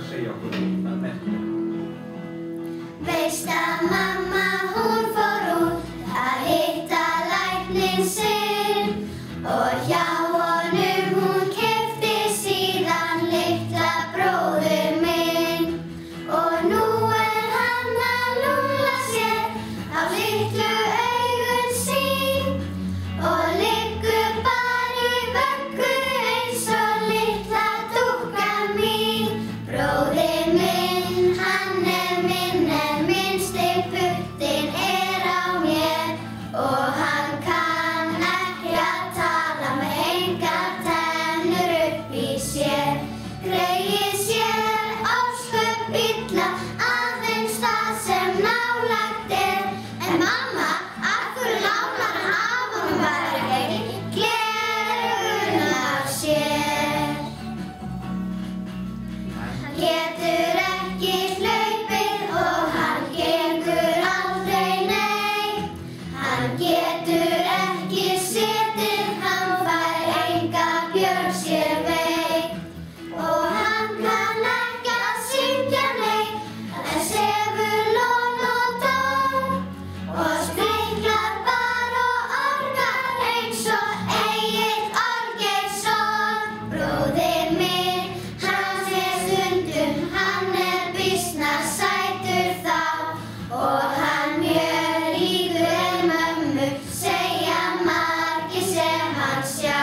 að segja okkur hvað merkir það? Veist að mamma hún fór út að hitta lækninn sinn og hjá honum hún keypti síðan litla bróður minn og nú hann að lúlla sér á litlu augun sín og liggur bara í vöggu eins og litla dúkkan mín. Bróðir minn, hann minn en minnsti puttinn á mér og hann kann ekki að tala með engar tennur upp í sér. Greyið sér ósköp illa aðeins það sem nálægt en mamma, af hverju lánar hann af honum bara ekki gleraugun af sér? Hann getur ekki hlaupið og hann gengur aldrei neitt. Hann getur ekki setið, hann fær enga björg sér veitt. Og hann kann ekki að syngja neitt, en sefur lón og tón og sprenglar bara og orgar eins og Egill Olgeirsson. Bróðir minn, hann stundum, hann býsna sætur þá og hann mjög líkur en mömmu, segja margir sem hann sjá.